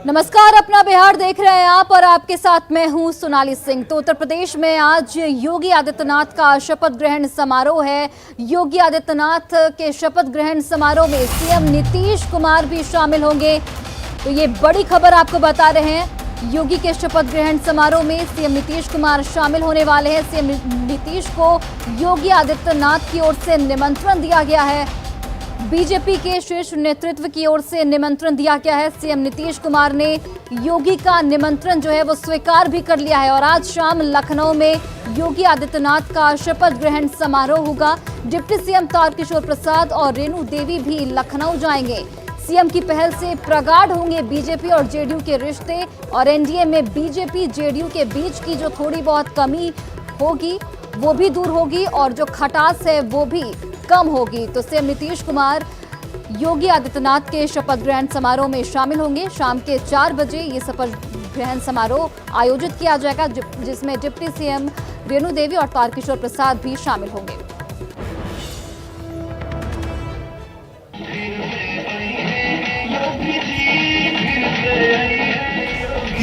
नमस्कार, अपना बिहार देख रहे हैं आप और आपके साथ मैं हूं सोनाली सिंह। तो उत्तर प्रदेश में आज योगी आदित्यनाथ का शपथ ग्रहण समारोह है। योगी आदित्यनाथ के शपथ ग्रहण समारोह में सीएम नीतीश कुमार भी शामिल होंगे। तो ये बड़ी खबर आपको बता रहे हैं। योगी के शपथ ग्रहण समारोह में सीएम नीतीश कुमार शामिल होने वाले हैं। सीएम नीतीश को योगी आदित्यनाथ की ओर से निमंत्रण दिया गया है। बीजेपी के शीर्ष नेतृत्व की ओर से निमंत्रण दिया गया है। सीएम नीतीश कुमार ने योगी का निमंत्रण जो है वो स्वीकार भी कर लिया है और आज शाम लखनऊ में योगी आदित्यनाथ का शपथ ग्रहण समारोह होगा। डिप्टी सीएम तारकिशोर प्रसाद और रेणु देवी भी लखनऊ जाएंगे। सीएम की पहल से प्रगाढ़ होंगे बीजेपी और जेडीयू के रिश्ते और एनडीए में बीजेपी जेडीयू के बीच की जो थोड़ी बहुत कमी होगी वो भी दूर होगी और जो खटास है वो भी कम होगी। तो सीएम नीतीश कुमार योगी आदित्यनाथ के शपथ ग्रहण समारोह में शामिल होंगे। शाम के 4 बजे ये शपथ ग्रहण समारोह आयोजित किया जाएगा, जिसमें डिप्टी सीएम रेणु देवी और तारकिशोर प्रसाद भी शामिल होंगे।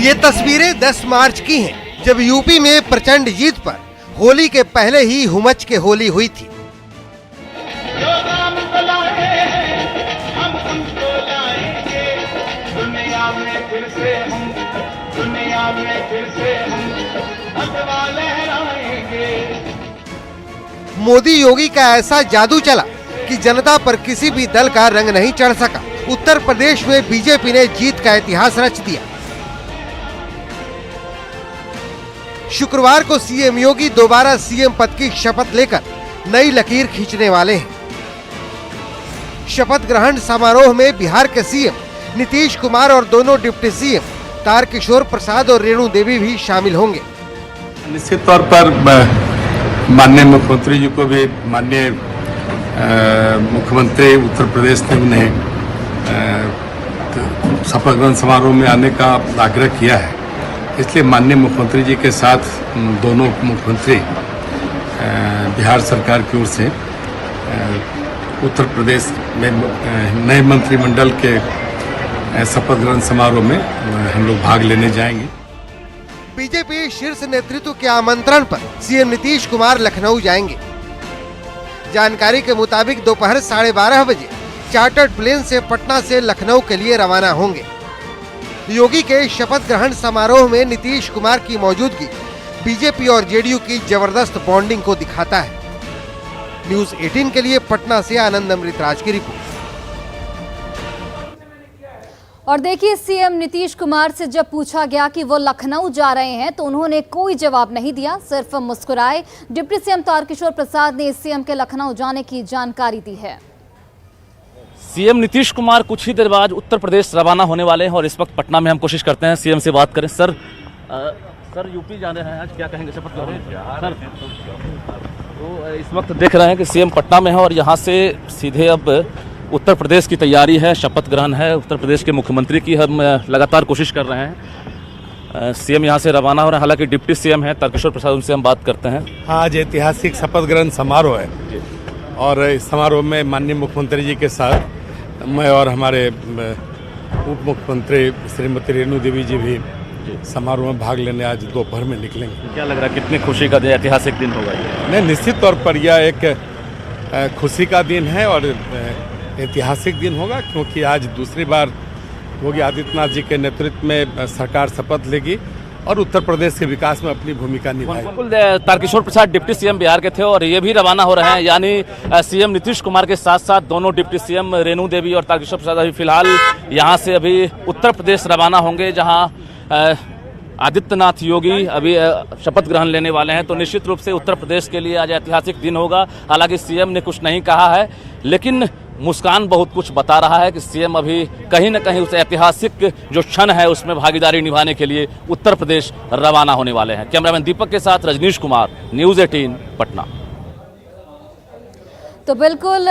ये तस्वीरें 10 मार्च की हैं, जब यूपी में प्रचंड जीत पर होली के पहले ही हुमच के होली हुई थी। मोदी योगी का ऐसा जादू चला कि जनता पर किसी भी दल का रंग नहीं चढ़ सका। उत्तर प्रदेश में बीजेपी ने जीत का इतिहास रच दिया। शुक्रवार को सीएम योगी दोबारा सीएम पद की शपथ लेकर नई लकीर खींचने वाले हैं। शपथ ग्रहण समारोह में बिहार के सीएम नीतीश कुमार और दोनों डिप्टी सीएम तारकिशोर प्रसाद और रेणु देवी भी शामिल होंगे। निश्चित तौर पर माननीय मुख्यमंत्री जी को भी माननीय मुख्यमंत्री उत्तर प्रदेश ने उन्हें शपथ ग्रहण समारोह में आने का आग्रह किया है। इसलिए माननीय मुख्यमंत्री जी के साथ दोनों मुख्यमंत्री बिहार सरकार की ओर से उत्तर प्रदेश में नए मंत्रिमंडल के शपथ ग्रहण समारोह में हम लोग भाग लेने जाएंगे। बीजेपी शीर्ष नेतृत्व के आमंत्रण पर सीएम नीतीश कुमार लखनऊ जाएंगे। जानकारी के मुताबिक दोपहर 12:30 बजे चार्टर्ड प्लेन से पटना से लखनऊ के लिए रवाना होंगे। योगी के शपथ ग्रहण समारोह में नीतीश कुमार की मौजूदगी बीजेपी और जेडीयू की जबरदस्त बॉन्डिंग को दिखाता है। न्यूज़ 18 के लिए पटना से आनंद अमृतराज की रिपोर्ट। और देखिए, सीएम नीतीश कुमार से जब पूछा गया कि वो लखनऊ जा रहे हैं तो उन्होंने कोई जवाब नहीं दिया, सिर्फ मुस्कुराए। डिप्टी सीएम तारकिशोर प्रसाद ने सीएम के लखनऊ जाने की जानकारी दी है। सीएम नीतीश कुमार कुछ ही देर बाद उत्तर प्रदेश रवाना होने वाले हैं और इस वक्त पटना में हम कोशिश करते हैं सीएम से बात करें। सर यूपी जा रहे हैं, आज क्या कहेंगे शपथ ग्रहण? तो इस वक्त देख रहे हैं कि सीएम पटना में है और यहाँ से सीधे अब उत्तर प्रदेश की तैयारी है, शपथ ग्रहण है उत्तर प्रदेश के मुख्यमंत्री की। हम लगातार कोशिश कर रहे हैं। सीएम यहाँ से रवाना हो रहे हैं, हालांकि डिप्टी सीएम है तारकिशोर प्रसाद, उनसे हम बात करते हैं। आज ऐतिहासिक शपथ ग्रहण समारोह है और इस समारोह में माननीय मुख्यमंत्री जी के साथ मैं और हमारे उप मुख्यमंत्री श्रीमती रेणु देवी जी भी समारोह में भाग लेने आज दोपहर में निकलेंगे। क्या लग रहा है, कितनी खुशी का ऐतिहासिक दिन होगा ये? नहीं, निश्चित तौर पर यह एक खुशी का दिन है और ऐतिहासिक दिन होगा, क्योंकि आज दूसरी बार योगी आदित्यनाथ जी के नेतृत्व में सरकार शपथ लेगी और उत्तर प्रदेश के विकास में अपनी भूमिका निभाएगी। बिल्कुल, तारकिशोर प्रसाद डिप्टी सीएम बिहार के थे और ये भी रवाना हो रहे हैं, यानी सीएम नीतीश कुमार के साथ साथ दोनों डिप्टी सीएम रेणु देवी और तारकिशोर प्रसाद अभी फिलहाल यहाँ से अभी उत्तर प्रदेश रवाना होंगे, जहाँ आदित्यनाथ योगी अभी शपथ ग्रहण लेने वाले हैं। तो निश्चित रूप से उत्तर प्रदेश के लिए आज ऐतिहासिक दिन होगा। हालांकि सीएम ने कुछ नहीं कहा है, लेकिन मुस्कान बहुत कुछ बता रहा है कि सीएम अभी कहीं न कहीं उस ऐतिहासिक जो क्षण है उसमें भागीदारी निभाने के लिए उत्तर प्रदेश रवाना होने वाले हैं। कैमरामैन दीपक के साथ रजनीश कुमार, न्यूज़ 18 पटना। तो बिल्कुल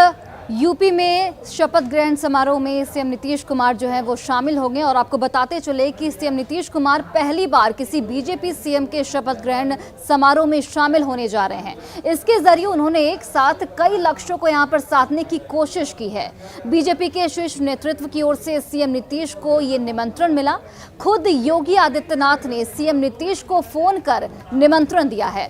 यूपी में शपथ ग्रहण समारोह में सीएम नीतीश कुमार जो है वो शामिल होंगे और आपको बताते चले कि सीएम नीतीश कुमार पहली बार किसी बीजेपी सीएम के शपथ ग्रहण समारोह में शामिल होने जा रहे हैं। इसके जरिए उन्होंने एक साथ कई लक्ष्यों को यहां पर साधने की कोशिश की है। बीजेपी के शीर्ष नेतृत्व की ओर से सीएम नीतीश को ये निमंत्रण मिला। खुद योगी आदित्यनाथ ने सीएम नीतीश को फोन कर निमंत्रण दिया है।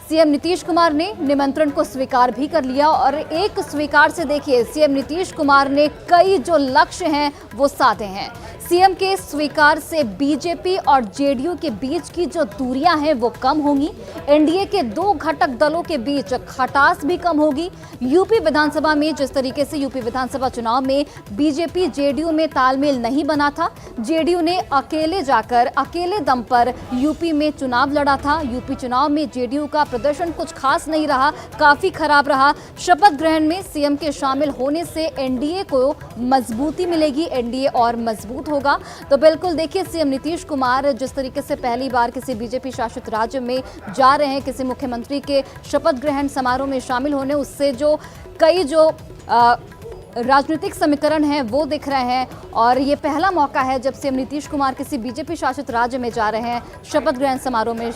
सीएम नीतीश कुमार ने निमंत्रण को स्वीकार भी कर लिया और एक स्वीकार से देखिए सीएम नीतीश कुमार ने कई जो लक्ष्य हैं वो साधे हैं। सीएम के स्वीकार से बीजेपी और जेडीयू के बीच की जो दूरियां हैं वो कम होंगी। एनडीए के दो घटक दलों के बीच खटास भी कम होगी। यूपी विधानसभा में जिस तरीके से यूपी विधानसभा चुनाव में बीजेपी जेडीयू में तालमेल नहीं बना था, जेडीयू ने अकेले जाकर अकेले दम पर यूपी में चुनाव लड़ा था। यूपी चुनाव में जेडीयू का प्रदर्शन कुछ खास नहीं रहा, काफी खराब रहा। शपथ ग्रहण में सीएम के शामिल होने से एनडीए को मजबूती मिलेगी, एनडीए और मजबूत होगा। तो बिल्कुल देखिए सीएम नीतीश कुमार जिस तरीके से पहली बार किसी बीजेपी शासित राज्य में जा रहे हैं, किसी मुख्यमंत्री के शपथ ग्रहण समारोह में शामिल होने, उससे जो कई जो राजनीतिक समीकरण हैं वो दिख रहे हैं और ये पहला मौका है जब सीएम नीतीश कुमार किसी बीजेपी शासित राज्य में जा रहे हैं शपथ ग्रहण समारोह में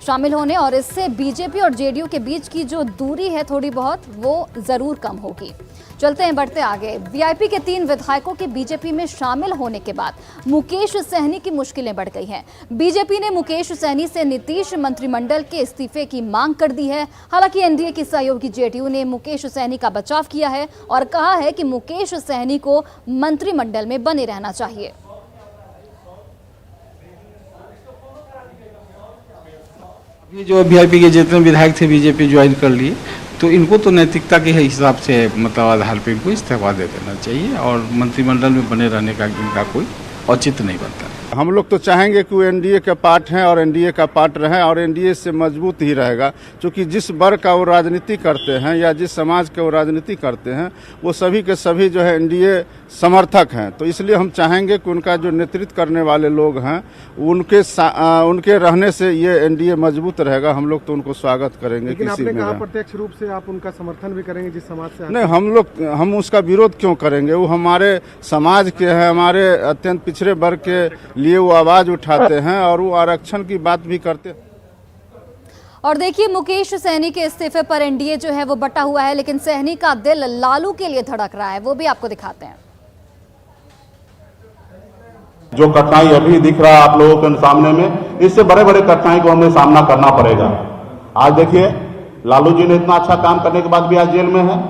शामिल होने, और इससे बीजेपी और जेडीयू के बीच की जो दूरी है थोड़ी बहुत वो जरूर कम होगी। चलते हैं, बढ़ते आगे। वीआईपी के 3 विधायकों के बीजेपी में शामिल होने के बाद मुकेश सहनी की मुश्किलें बढ़ गई हैं। बीजेपी ने मुकेश सहनी से नीतीश मंत्रिमंडल के इस्तीफे की मांग कर दी है। हालांकि एनडीए की सहयोगी जेडीयू ने मुकेश सहनी का बचाव किया है और कहा है कि मुकेश सहनी को मंत्रिमंडल में बने रहना चाहिए। ये जो वीआईपी के जितने विधायक थे बीजेपी ज्वाइन कर लिए, तो इनको तो नैतिकता के हिसाब से मतलब आधार पे इनको इस्तीफा दे देना चाहिए और मंत्रिमंडल में बने रहने का इनका कोई औचित्य नहीं बनता। हम लोग तो चाहेंगे कि वो एनडीए का पार्ट हैं और एनडीए का पार्ट रहें और एनडीए से मजबूत ही रहेगा, क्योंकि जिस वर्ग का वो राजनीति करते हैं या जिस समाज के वो राजनीति करते हैं वो सभी के सभी जो है एनडीए समर्थक हैं। तो इसलिए हम चाहेंगे कि उनका जो नेतृत्व करने वाले लोग हैं उनके रहने से ये एनडीए मजबूत रहेगा। हम लोग तो उनको स्वागत करेंगे। लेकिन आपने कहा प्रत्यक्ष रूप से आप उनका समर्थन भी करेंगे जिस समाज से नहीं, हम उसका विरोध क्यों करेंगे? वो हमारे समाज के हैं, हमारे अत्यंत पिछड़े वर्ग के लिए वो आवाज उठाते हैं और वो आरक्षण की बात भी करते हैं। और देखिए मुकेश सहनी के इस्तीफे पर एनडीए जो है वो बटा हुआ है, लेकिन सहनी का दिल लालू के लिए धड़क रहा है, वो भी आपको दिखाते हैं। जो कठिनाई अभी दिख रहा है आप लोगों के सामने में, इससे बड़े बड़े कठिनाई को हमें सामना करना पड़ेगा। आज देखिए लालू जी ने इतना अच्छा काम करने के बाद भी आज जेल में है,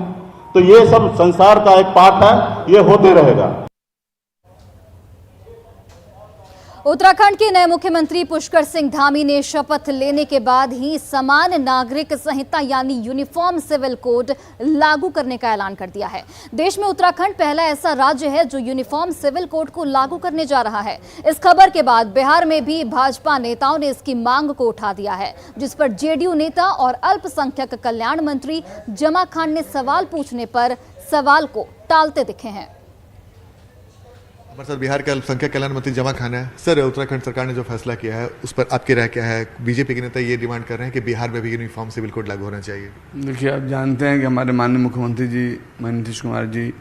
तो ये सब संसार का एक पार्ट है, ये होते रहेगा। उत्तराखंड के नए मुख्यमंत्री पुष्कर सिंह धामी ने शपथ लेने के बाद ही समान नागरिक संहिता यानी यूनिफॉर्म सिविल कोड लागू करने का ऐलान कर दिया है। देश में उत्तराखंड पहला ऐसा राज्य है जो यूनिफॉर्म सिविल कोड को लागू करने जा रहा है। इस खबर के बाद बिहार में भी भाजपा नेताओं ने इसकी मांग को उठा दिया है, जिस पर जेडीयू नेता और अल्पसंख्यक कल्याण मंत्री जमा खान ने सवाल पूछने पर सवाल को टालते दिखे हैं। हमारे साथ बिहार के अल्पसंख्यक कल्याण मंत्री जमा खान है। सर, उत्तराखंड सरकार ने जो फैसला किया है उस पर आपकी राय क्या है? बीजेपी के नेता ये डिमांड कर रहे हैं कि बिहार में भी यूनिफॉर्म सिविल कोड लागू होना चाहिए। देखिए, आप जानते हैं कि हमारे माननीय मुख्यमंत्री जी नीतीश कुमार जी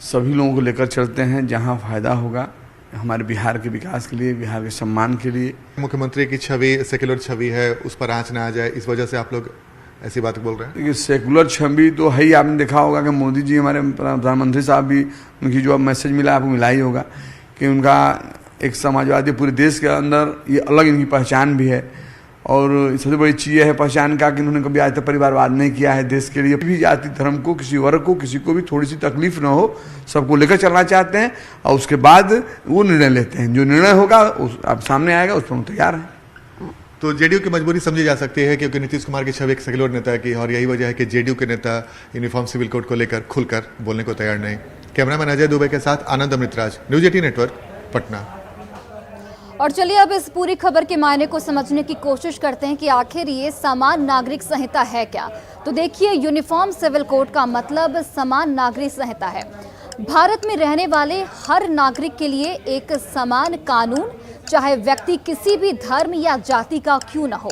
सभी लोगों को लेकर चलते हैं, जहां फायदा होगा हमारे बिहार के विकास के लिए, बिहार के सम्मान के लिए। मुख्यमंत्री की छवि सेक्युलर छवि है, उस पर आँच ना आ जाए, इस वजह से आप लोग ऐसी बात बोल रहे हैं? देखिए, सेकुलर छवि तो है ही। आपने देखा होगा कि मोदी जी, हमारे प्रधानमंत्री साहब भी, उनकी जो मैसेज मिला आपको मिला ही होगा कि उनका एक समाजवादी पूरे देश के अंदर ये अलग इनकी पहचान भी है। और सबसे बड़ी चीज़ है पहचान का कि उन्होंने कभी आज तक परिवारवाद नहीं किया है देश के लिए। भी जाति धर्म को, किसी वर्ग को, किसी को भी थोड़ी सी तकलीफ ना हो, सबको लेकर चलना चाहते हैं और उसके बाद वो निर्णय लेते हैं। जो निर्णय होगा उस आप सामने आएगा, उस पर हम तैयार हैं। तो जेडीयू की मजबूरी समझी जा सकती है क्योंकि नीतीश कुमार की छवि एक सेक्युलर नेता की, और यही वजह है कि जेडीयू के नेता यूनिफॉर्म सिविल कोड को लेकर खुलकर बोलने को तैयार नहीं। कैमरामैन अजय दुबे के साथ आनंद अमृतराज, न्यूज 18 नेटवर्क, पटना। और चलिए अब इस पूरी खबर के मायने को समझने की कोशिश करते हैं कि आखिर ये समान नागरिक संहिता है क्या। तो देखिए, यूनिफॉर्म सिविल कोड का मतलब समान नागरिक संहिता है। भारत में रहने वाले हर नागरिक के लिए एक समान कानून, चाहे व्यक्ति किसी भी धर्म या जाति का क्यों न हो,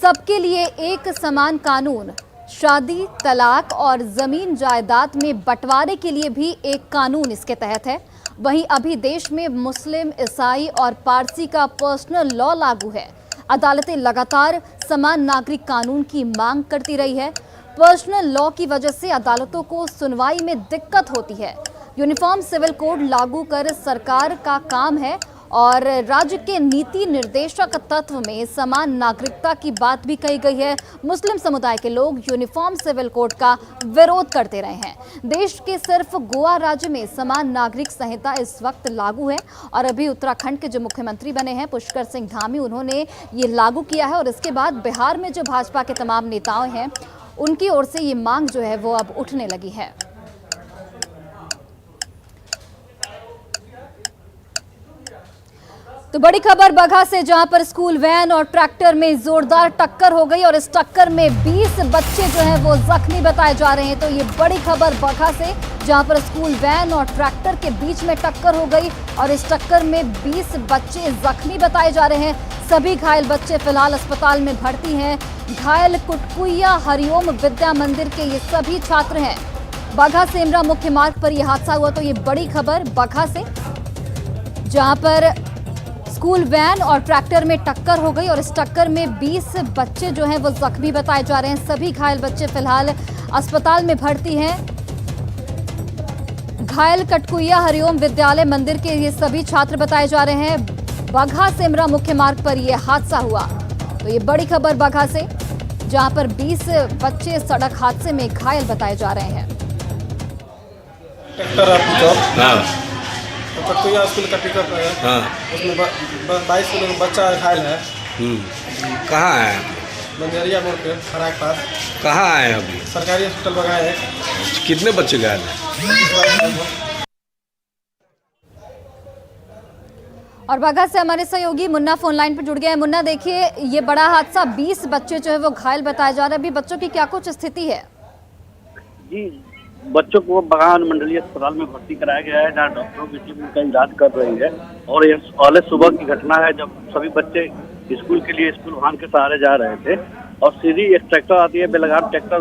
सबके लिए एक समान कानून शादी, तलाक और जमीन जायदाद में बंटवारे के लिए भी एक कानून इसके तहत है। वहीं अभी देश में मुस्लिम, ईसाई और पारसी का पर्सनल लॉ लागू है। अदालतें लगातार समान नागरिक कानून की मांग करती रही है। पर्सनल लॉ की वजह से अदालतों को सुनवाई में दिक्कत होती है। यूनिफॉर्म सिविल कोड लागू कर सरकार का काम है और राज्य के नीति निर्देशक तत्व में समान नागरिकता की बात भी कही गई है। मुस्लिम समुदाय के लोग यूनिफॉर्म सिविल कोड का विरोध करते रहे हैं। देश के सिर्फ गोवा राज्य में समान नागरिक संहिता इस वक्त लागू है और अभी उत्तराखंड के जो मुख्यमंत्री बने हैं पुष्कर सिंह धामी, उन्होंने ये लागू किया है और इसके बाद बिहार में जो भाजपा के तमाम नेताओं हैं उनकी ओर से ये मांग जो है वो अब उठने लगी है। तो बड़ी खबर बगहा से, जहां पर स्कूल वैन और ट्रैक्टर में जोरदार टक्कर हो गई और इस टक्कर में 20 बच्चे जो हैं वो जख्मी बताए जा रहे हैं। तो ये बड़ी खबर बगहा से, जहां पर स्कूल वैन और ट्रैक्टर के बीच में टक्कर हो गई और इस टक्कर में 20 बच्चे जख्मी बताए जा रहे हैं। सभी घायल बच्चे फिलहाल अस्पताल में भर्ती हैं। घायल कुटकुइया हरिओम विद्या मंदिर के ये सभी छात्र हैं। बगहा सेमरा मुख्य मार्ग पर यह हादसा हुआ। तो ये बड़ी खबर बगहा से, जहां पर स्कूल वैन और ट्रैक्टर में टक्कर हो गई और इस टक्कर में 20 बच्चे जो हैं वो जख्मी बताए जा रहे हैं। सभी घायल बच्चे फिलहाल अस्पताल में भर्ती हैं। घायल कटकुइया हरिओम विद्यालय मंदिर के ये सभी छात्र बताए जा रहे हैं। बगहा सेमरा मुख्य मार्ग पर यह हादसा हुआ। तो ये बड़ी खबर बगहा से, जहां पर 20 बच्चे सड़क हादसे में घायल बताए जा रहे हैं। तो कटकुइया स्कूल का पिकअप है। हाँ। उसमें 22 किलो बच्चा घायल है। कहाँ है? बंजरिया मोड़ पे खड़ा के पास। कहाँ आए अभी? सरकारी हॉस्पिटल बगहा है। कितने बच्चे घायल हैं? और बगहा से हमारे सहयोगी मुन्ना फोन लाइन पर जुड़ गए हैं। मुन्ना, देखिए ये बड़ा हादसा, 20 बच्चे जो है वो घायल बताए जा रहे हैं। अभी बच्चों की क्या कुछ स्थिति है? जी, बच्चों को बगहा अनुमंडलीय अस्पताल में भर्ती कराया गया है, जहाँ डॉक्टरों की टीम उनका इलाज कर रही है। और ये पहले सुबह की घटना है जब सभी बच्चे स्कूल के लिए स्कूल वाहन के सहारे जा रहे थे और सीधी एक ट्रैक्टर आती है, बेलगाम ट्रैक्टर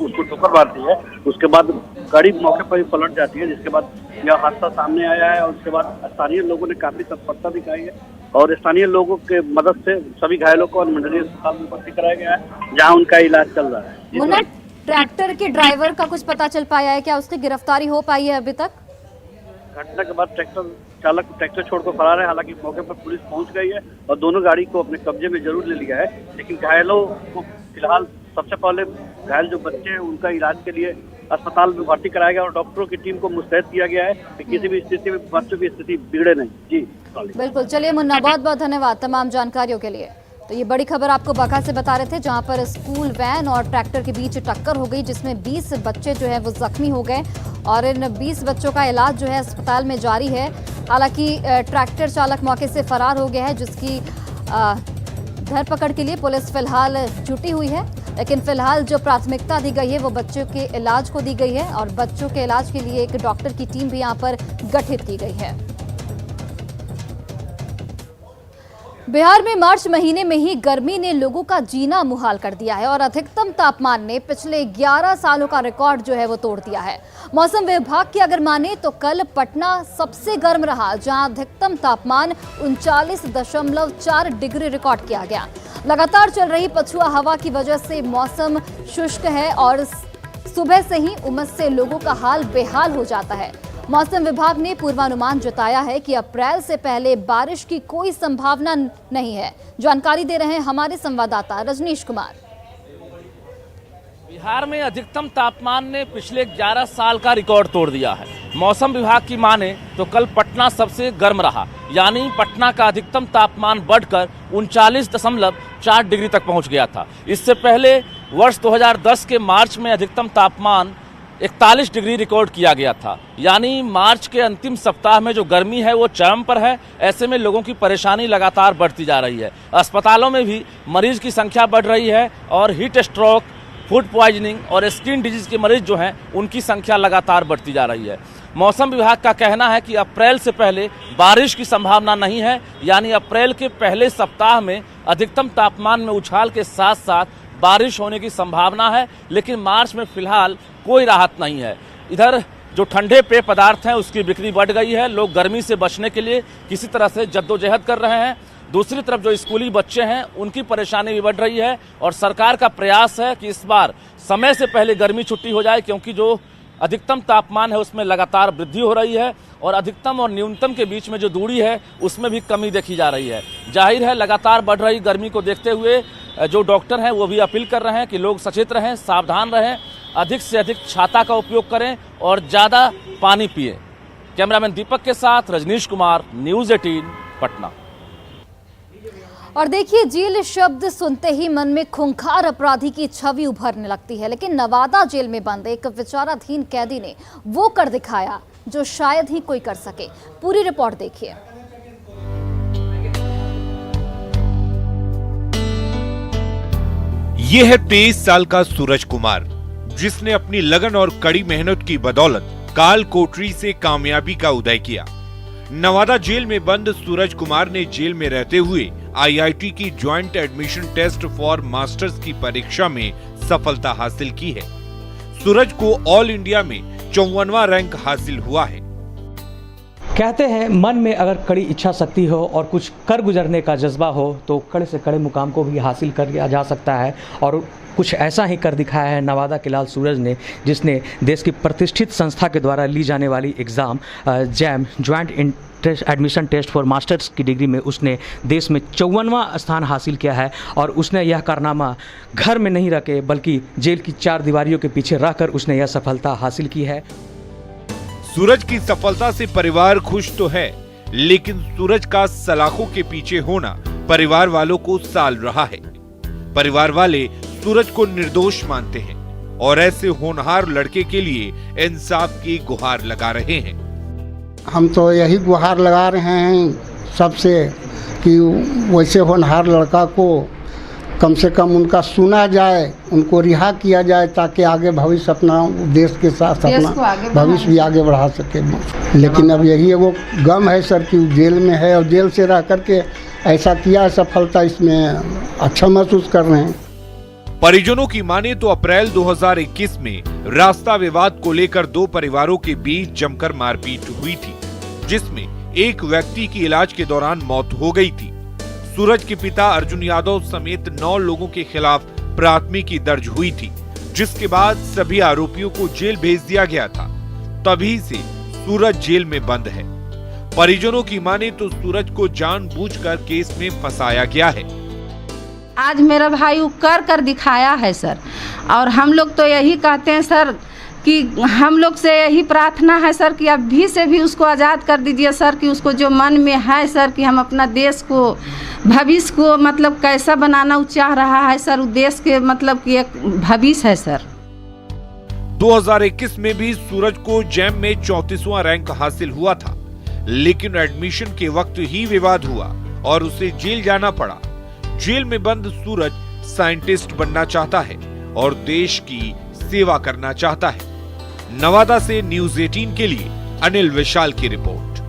उसको ठोकर मारती है। उसके बाद गाड़ी मौके पर ही पलट जाती है, जिसके बाद यह हादसा सामने आया है। और उसके बाद स्थानीय लोगों ने काफी तत्परता दिखाई है और स्थानीय लोगों के मदद से सभी घायलों को अनुमंडलीय अस्पताल में भर्ती कराया गया है, जहाँ उनका इलाज चल रहा है। ट्रैक्टर के ड्राइवर का कुछ पता चल पाया है क्या? उसकी गिरफ्तारी हो पाई है अभी तक? घटना के बाद ट्रैक्टर चालक ट्रैक्टर छोड़कर फरार है। हालांकि मौके पर पुलिस पहुंच गई है और दोनों गाड़ी को अपने कब्जे में जरूर ले लिया है, लेकिन घायलों को फिलहाल सबसे पहले घायल जो बच्चे हैं उनका इलाज के लिए अस्पताल में भर्ती कराया गया और डॉक्टरों की टीम को मुस्तैद किया गया है कि किसी भी स्थिति में बच्चों की स्थिति बिगड़े नहीं। जी बिल्कुल, चलिए मुन्ना, बहुत बहुत धन्यवाद तमाम जानकारियों के लिए। तो ये बड़ी खबर आपको बगहा से बता रहे थे, जहां पर स्कूल वैन और ट्रैक्टर के बीच टक्कर हो गई, जिसमें 20 बच्चे जो है वो जख्मी हो गए और इन 20 बच्चों का इलाज जो है अस्पताल में जारी है। हालांकि ट्रैक्टर चालक मौके से फरार हो गया है, जिसकी धरपकड़ के लिए पुलिस फिलहाल जुटी हुई है। लेकिन फिलहाल जो प्राथमिकता दी गई है वो बच्चों के इलाज को दी गई है और बच्चों के इलाज के लिए एक डॉक्टर की टीम भी यहाँ पर गठित की गई है। बिहार में मार्च महीने में ही गर्मी ने लोगों का जीना मुहाल कर दिया है और अधिकतम तापमान ने पिछले 11 सालों का रिकॉर्ड जो है वो तोड़ दिया है। मौसम विभाग की अगर माने तो कल पटना सबसे गर्म रहा, जहां अधिकतम तापमान 39.4 डिग्री रिकॉर्ड किया गया। लगातार चल रही पछुआ हवा की वजह से मौसम शुष्क है और सुबह से ही उमस से लोगों का हाल बेहाल हो जाता है। मौसम विभाग ने पूर्वानुमान जताया है कि अप्रैल से पहले बारिश की कोई संभावना नहीं है। जानकारी दे रहे हैं हमारे संवाददाता रजनीश कुमार। बिहार में अधिकतम तापमान ने पिछले 11 साल का रिकॉर्ड तोड़ दिया है। मौसम विभाग की माने तो कल पटना सबसे गर्म रहा, यानी पटना का अधिकतम तापमान बढ़कर 39.4 डिग्री तक पहुंच गया था। इससे पहले वर्ष 2010 के मार्च में अधिकतम तापमान 41 डिग्री रिकॉर्ड किया गया था। यानी मार्च के अंतिम सप्ताह में जो गर्मी है वो चरम पर है। ऐसे में लोगों की परेशानी लगातार बढ़ती जा रही है। अस्पतालों में भी मरीज की संख्या बढ़ रही है और हीट स्ट्रोक, फूड पॉइजनिंग और स्किन डिजीज के मरीज जो हैं उनकी संख्या लगातार बढ़ती जा रही है। मौसम विभाग का कहना है कि अप्रैल से पहले बारिश की संभावना नहीं है, यानी अप्रैल के पहले सप्ताह में अधिकतम तापमान में उछाल के साथ साथ बारिश होने की संभावना है, लेकिन मार्च में फिलहाल कोई राहत नहीं है। इधर जो ठंडे पेय पदार्थ हैं उसकी बिक्री बढ़ गई है। लोग गर्मी से बचने के लिए किसी तरह से जद्दोजहद कर रहे हैं। दूसरी तरफ जो स्कूली बच्चे हैं उनकी परेशानी भी बढ़ रही है और सरकार का प्रयास है कि इस बार समय से पहले गर्मी छुट्टी हो जाए, क्योंकि जो अधिकतम तापमान है उसमें लगातार वृद्धि हो रही है और अधिकतम और न्यूनतम के बीच में जो दूरी है उसमें भी कमी देखी जा रही है। जाहिर है लगातार बढ़ रही गर्मी को देखते हुए जो डॉक्टर हैं वो भी अपील कर रहे हैं कि लोग सचेत रहें, सावधान रहें, अधिक से अधिक छाता का उपयोग करें और ज़्यादा पानी पिएं। कैमरामैन दीपक के साथ रजनीश कुमार, न्यूज़ 18 पटना। और देखिए, जेल शब्द सुनते ही मन में खूंखार अपराधी की छवि उभरने लगती है, लेकिन नवादा जेल में बंद एक विचाराधीन कैदी ने वो कर दिखाया जो शायद ही कोई कर सके। पूरी रिपोर्ट देखिए। ये है 23 साल का सूरज कुमार, जिसने अपनी लगन और कड़ी मेहनत की बदौलत काल कोठरी से कामयाबी का उदय किया। नवादा जेल में बंद सूरज कुमार ने जेल में रहते हुए IIT की joint admission test for masters की परीक्षा में सफलता हासिल की है। सूरज को ऑल इंडिया में 54वां रैंक हासिल हुआ है। कहते हैं मन में अगर कड़ी इच्छा शक्ति हो और कुछ कर गुजरने का जज्बा हो तो कड़े से कड़े मुकाम को भी हासिल कर लिया जा सकता है, और कुछ ऐसा ही कर दिखाया है नवादा के लाल सूरज ने, जिसने देश की प्रतिष्ठित संस्था के द्वारा ली जाने वाली exam JAM joint admission test for masters की डिग्री में उसने देश में 54वां स्थान हासिल किया है। और उसने यह कारनामा घर में नहीं रखे बल्कि जेल की 4 दीवारियों के पीछे रहकर उसने यह सफलता हासिल की है। सूरज की सफलता से परिवार खुश तो है, लेकिन सूरज का सलाखों के पीछे होना परिवार वालों को साल रहा है। परिवार वाले सूरज को निर्दोष मानते हैं और ऐसे होनहार लड़के के लिए इंसाफ की गुहार लगा रहे हैं। हम तो यही गुहार लगा रहे हैं सबसे कि वैसे होनहार लड़का को कम से कम उनका सुना जाए, उनको रिहा किया जाए, ताकि आगे भविष्य अपना देश के साथ अपना भविष्य भी आगे बढ़ा सके। लेकिन अब यही वो गम है सर कि जेल में है और जेल से रह करके ऐसा किया, सफलता इसमें अच्छा महसूस कर रहे हैं। परिजनों की माने तो अप्रैल 2021 में रास्ता विवाद को लेकर 2 परिवारों के बीच जमकर मारपीट हुई थी, जिसमें एक व्यक्ति की इलाज के दौरान मौत हो गई थी। सूरज के पिता अर्जुन यादव समेत 9 लोगों के खिलाफ प्राथमिकी दर्ज हुई थी, जिसके बाद सभी आरोपियों को जेल भेज दिया गया था। तभी से सूरज जेल में बंद है। परिजनों की माने तो सूरज को जानबूझकर केस में फंसाया गया है। आज मेरा भाई कर दिखाया है सर, और हम लोग तो यही कहते हैं सर कि हम लोग से यही प्रार्थना है सर कि अभी से भी उसको आज़ाद कर दीजिए सर, कि उसको जो मन में है सर कि हम अपना देश को भविष्य को मतलब कैसा बनाना चाह रहा है सर, उस देश के मतलब कि एक भविष्य है सर। 2021 में भी सूरज को जैम में 34वां रैंक हासिल हुआ था, लेकिन एडमिशन के वक्त ही विवाद हुआ और उसे जेल जाना पड़ा। जेल में बंद सूरज साइंटिस्ट बनना चाहता है और देश की सेवा करना चाहता है। नवादा से न्यूज़ 18 के लिए अनिल विशाल की रिपोर्ट।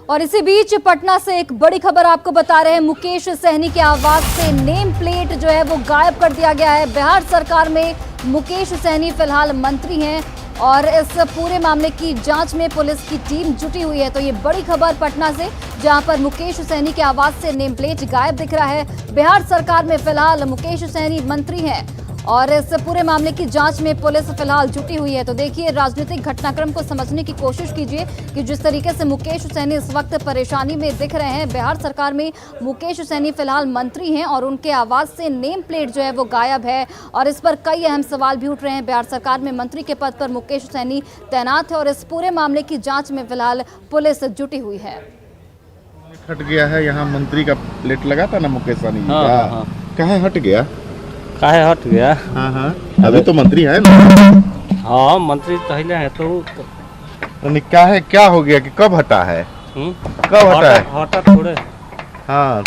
और इसी बीच पटना से एक बड़ी खबर आपको बता रहे हैं। मुकेश सहनी के आवाज से नेम प्लेट जो है वो गायब कर दिया गया है। बिहार सरकार में मुकेश सहनी फिलहाल मंत्री हैं और इस पूरे मामले की जांच में पुलिस की टीम जुटी हुई है। तो ये बड़ी खबर पटना से, जहां पर मुकेश सहनी के आवाज से नेम प्लेट गायब दिख रहा है। बिहार सरकार में फिलहाल मुकेश सहनी मंत्री हैं और इस पूरे मामले की जांच में पुलिस फिलहाल जुटी हुई है। तो देखिए, राजनीतिक घटनाक्रम को समझने की कोशिश कीजिए कि जिस तरीके से मुकेश सहनी इस वक्त परेशानी में दिख रहे हैं। बिहार सरकार में मुकेश सहनी फिलहाल मंत्री हैं और उनके आवाज से नेम प्लेट जो है वो गायब है और इस पर कई अहम सवाल भी उठ रहे हैं। बिहार सरकार में मंत्री के पद पर मुकेश सहनी तैनात है और इस पूरे मामले की जाँच में फिलहाल पुलिस जुटी हुई है। हट गया है, यहाँ मंत्री का प्लेट लगा था ना मुकेश सहनी का, कहाँ हट गया? काहे हट गया? हाँ, अभी तो मंत्री है ना। हाँ, मंत्री पहले है तो क्या है, क्या हो गया कि कब हटा है? कब हटा है? हटा थोड़े। हाँ,